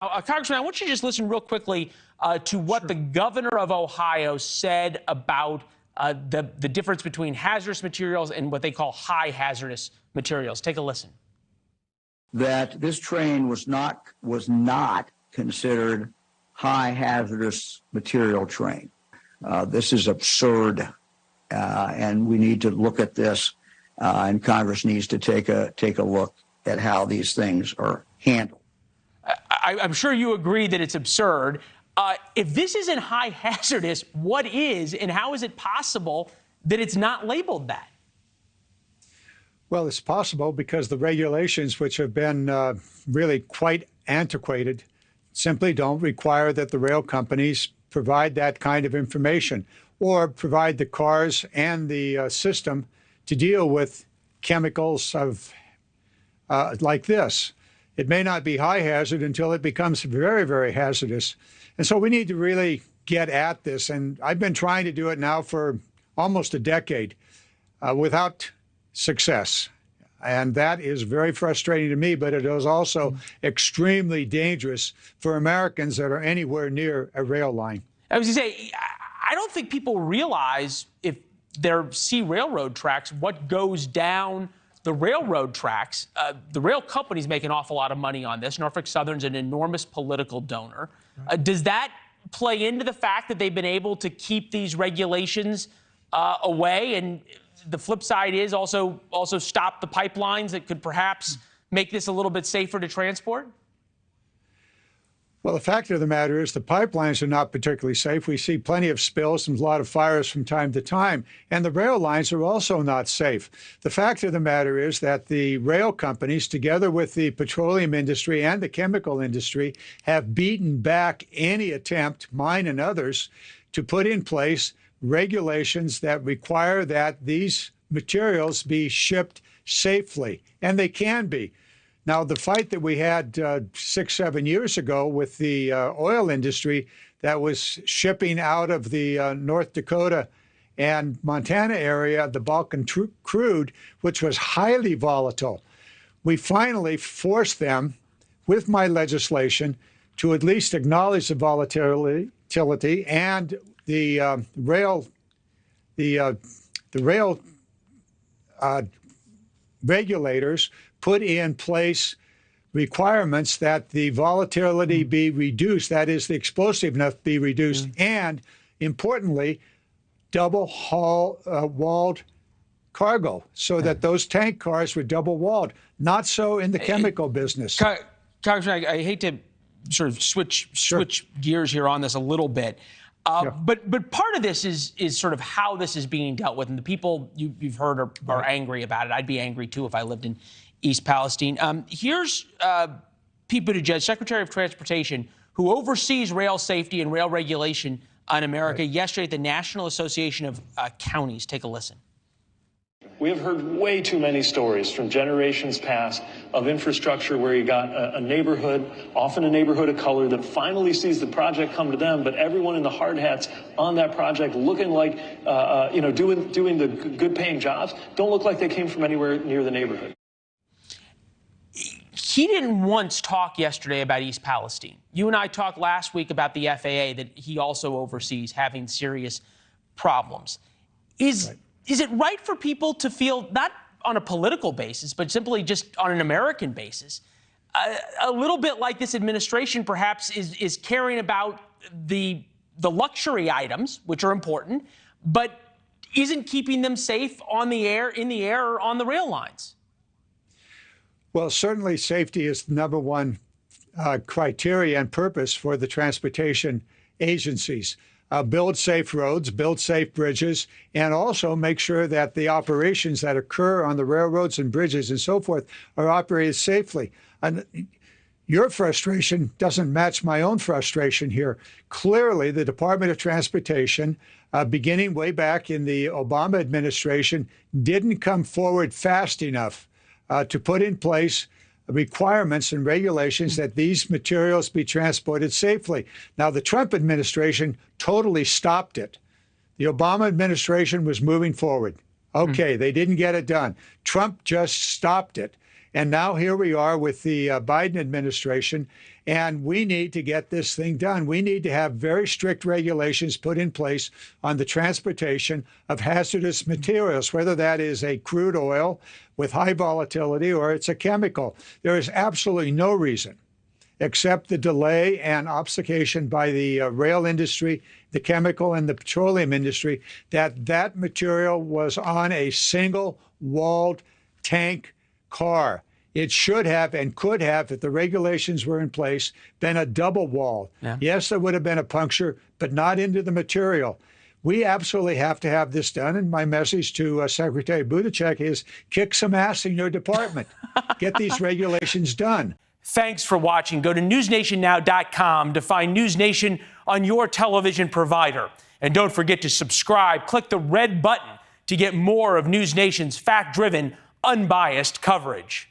Congressman, I want you to just listen real quickly to what the governor of Ohio said about the difference between hazardous materials and what they call high hazardous materials. Take a listen. That this train was not considered high hazardous material train. This is absurd, and we need to look at this, and Congress needs to take a look at how these things are handled. I'm sure you agree that it's absurd. If this isn't high hazardous, what is, and how is it possible that it's not labeled that? Well, it's possible because the regulations, which have been really quite antiquated, simply don't require that the rail companies provide that kind of information or provide the cars and the system to deal with chemicals of like this. It may not be high hazard until it becomes very, very hazardous. And so we need to really get at this. And I've been trying to do it now for almost a decade without success. And that is very frustrating to me, but it is also extremely dangerous for Americans that are anywhere near a rail line. I was going to say, I don't think people realize if there see railroad tracks, what goes down the railroad tracks. The rail companies make an awful lot of money on this. Norfolk Southern's an enormous political donor. Does that play into the fact that they've been able to keep these regulations away? And the flip side is also stop the pipelines that could perhaps make this a little bit safer to transport? Well, the fact of the matter is the pipelines are not particularly safe. We see plenty of spills and a lot of fires from time to time, and the rail lines are also not safe. The fact of the matter is that the rail companies, together with the petroleum industry and the chemical industry, have beaten back any attempt, mine and others, to put in place regulations that require that these materials be shipped safely, and they can be. Now, the fight that we had 6-7 years ago with the oil industry that was shipping out of the North Dakota and Montana area, the Balkan crude, which was highly volatile, we finally forced them, with my legislation, to at least acknowledge the volatility and the rail regulators put in place requirements that the volatility be reduced, that is, the explosiveness be reduced, and, importantly, double-walled cargo, so that those tank cars were double-walled. Not so in the chemical business. Congressman, I hate to sort of switch gears here on this a little bit. But part of this is sort of how this is being dealt with, and the people you've heard are angry about it. I'd be angry too if I lived in East Palestine. Here's Pete Buttigieg, Secretary of Transportation, who oversees rail safety and rail regulation in America, yesterday at the National Association of Counties. Take a listen. We have heard way too many stories from generations past of infrastructure where you got a neighborhood, often a neighborhood of color, that finally sees the project come to them, but everyone in the hard hats on that project looking like, doing the good paying jobs, don't look like they came from anywhere near the neighborhood. He didn't once talk yesterday about East Palestine. You and I talked last week about the FAA that he also oversees having serious problems. Is it right for people to feel, not on a political basis, but simply just on an American basis, a little bit like this administration perhaps is caring about the luxury items, which are important, but isn't keeping them safe on the air, in the air, or on the rail lines? Well, certainly safety is the number one criteria and purpose for the transportation agencies. Build safe roads, build safe bridges, and also make sure that the operations that occur on the railroads and bridges and so forth are operated safely. And your frustration doesn't match my own frustration here. Clearly, the Department of Transportation, beginning way back in the Obama administration, didn't come forward fast enough to put in place requirements and regulations that these materials be transported safely. Now, the Trump administration totally stopped it. The Obama administration was moving forward. Okay, they didn't get it done. Trump just stopped it. And now here we are with the Biden administration, and we need to get this thing done. We need to have very strict regulations put in place on the transportation of hazardous materials, whether that is a crude oil with high volatility or it's a chemical. There is absolutely no reason, except the delay and obfuscation by the rail industry, the chemical and the petroleum industry, that material was on a single walled tank car. It should have and could have, if the regulations were in place, been a double wall. Yeah. Yes, there would have been a puncture, but not into the material. We absolutely have to have this done. And my message to Secretary Buttigieg is kick some ass in your department. Get these regulations done. Thanks for watching. Go to newsnationnow.com to find News Nation on your television provider. And don't forget to subscribe. Click the red button to get more of News Nation's fact-driven, unbiased coverage.